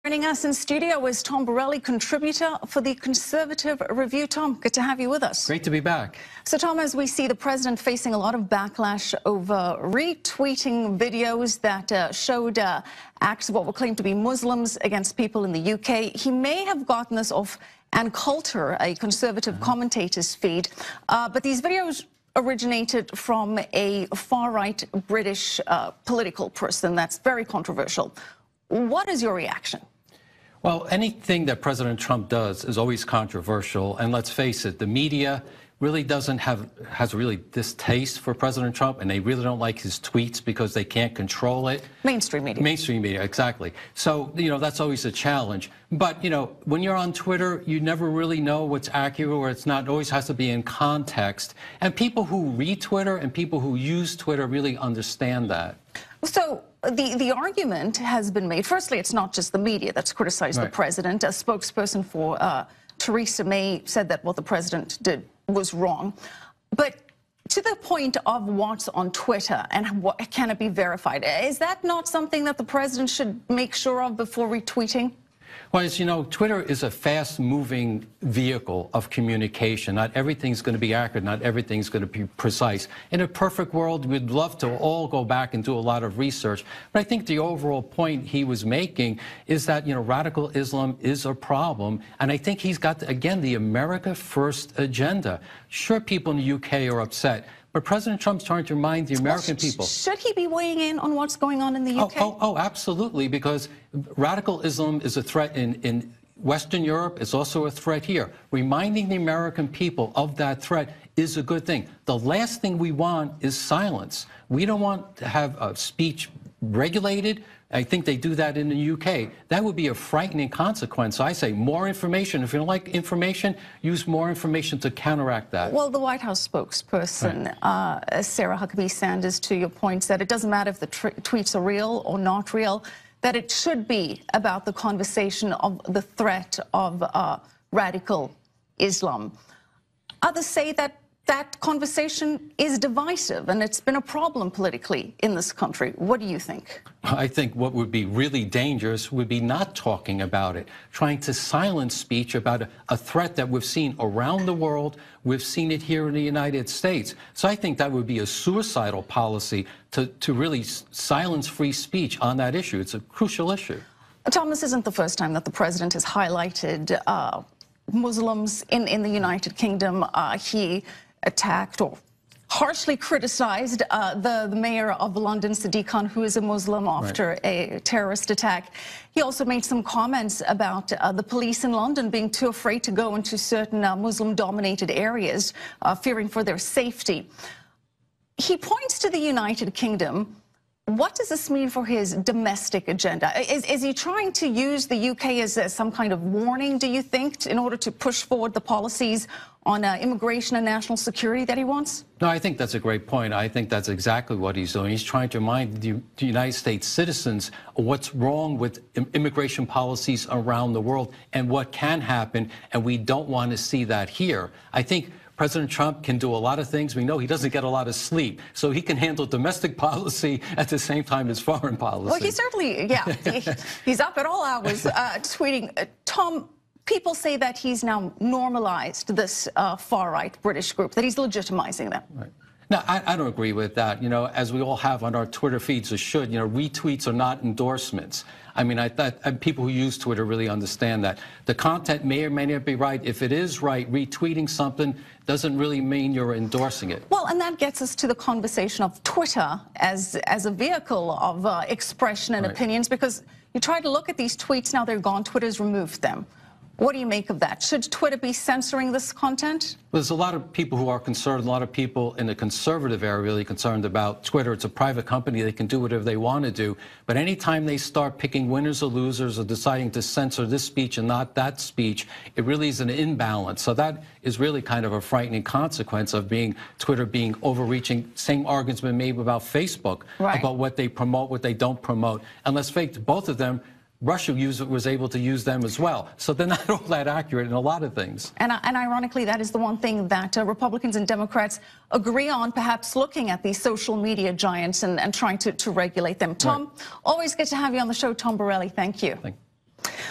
Joining us in studio is Tom Borelli, contributor for the Conservative Review. Tom, good to have you with us. Great to be back. So, Tom, as we see the president facing a lot of backlash over retweeting videos that showed acts of what were claimed to be Muslims against people in the UK, he may have gotten this off Ann Coulter, a conservative commentator's feed, but these videos originated from a far-right British political person that's very controversial. What is your reaction? Well, anything that President Trump does is always controversial, and let's face it, the media really has really distaste for President Trump, and they really don't like his tweets because they can't control it. Mainstream media. Mainstream media, exactly. So, that's always a challenge. But, when you're on Twitter, you never really know what's accurate or it's not. It always has to be in context. And people who read Twitter and people who use Twitter really understand that. So the argument has been made. Firstly, it's not just the media that's criticized the president. A spokesperson for Theresa May said that what the president did was wrong. But to the point of what's on Twitter and what can it be verified, is that not something that the president should make sure of before retweeting? Well, as you know, Twitter is a fast-moving vehicle of communication. Not everything's going to be accurate. Not everything's going to be precise. In a perfect world, we'd love to all go back and do a lot of research. But I think the overall point he was making is that, radical Islam is a problem. And I think he's got, again, the America First agenda. Sure, people in the UK are upset. But President Trump's trying to remind the American people. Should he be weighing in on what's going on in the UK? Oh, absolutely, because radical Islam is a threat in Western Europe. It's also a threat here. Reminding the American people of that threat is a good thing. The last thing we want is silence. We don't want to have speech regulated. I think they do that in the UK. That would be a frightening consequence. I say more information. If you don't like information, use more information to counteract that. Well, the White House spokesperson, Sarah Huckabee Sanders, to your point, said it doesn't matter if the tweets are real or not real, that it should be about the conversation of the threat of radical Islam. Others say that that conversation is divisive, and it's been a problem politically in this country. What do you think? I think what would be really dangerous would be not talking about it, trying to silence speech about a threat that we've seen around the world. We've seen it here in the United States. So I think that would be a suicidal policy to really silence free speech on that issue. It's a crucial issue. Tom, this isn't the first time that the president has highlighted Muslims in the United Kingdom. He attacked or harshly criticized the mayor of London, Sadiq Khan, who is a Muslim, after a terrorist attack. He also made some comments about the police in London being too afraid to go into certain Muslim-dominated areas, fearing for their safety. He points to the United Kingdom. What does this mean for his domestic agenda? Is he trying to use the UK as some kind of warning, do you think, in order to push forward the policies on immigration and national security that he wants? No, I think that's a great point. I think that's exactly what he's doing. He's trying to remind the United States citizens of what's wrong with immigration policies around the world and what can happen, and we don't want to see that here. I think President Trump can do a lot of things. We know he doesn't get a lot of sleep, so he can handle domestic policy at the same time as foreign policy. Well, he certainly, he's up at all hours tweeting. Tom, people say that he's now normalized this far-right British group, that he's legitimizing them. Right. No, I don't agree with that. As we all have on our Twitter feeds, or should, retweets are not endorsements. I mean, people who use Twitter really understand that. The content may or may not be right. If it is right, retweeting something doesn't really mean you're endorsing it. Well, and that gets us to the conversation of Twitter as a vehicle of expression and opinions, because you try to look at these tweets, now they're gone, Twitter's removed them. What do you make of that? Should Twitter be censoring this content? Well, there's a lot of people who are concerned, a lot of people in the conservative area really concerned about Twitter. It's a private company. They can do whatever they want to do. But anytime they start picking winners or losers or deciding to censor this speech and not that speech, it really is an imbalance. So that is really kind of a frightening consequence of Twitter being overreaching. Same argument's been made about Facebook, about what they promote, what they don't promote. And let's face it, both of them, Russia was able to use them as well. So they're not all that accurate in a lot of things. And ironically, that is the one thing that Republicans and Democrats agree on, perhaps looking at these social media giants and trying to regulate them. Tom, always good to have you on the show. Tom Borelli, thank you.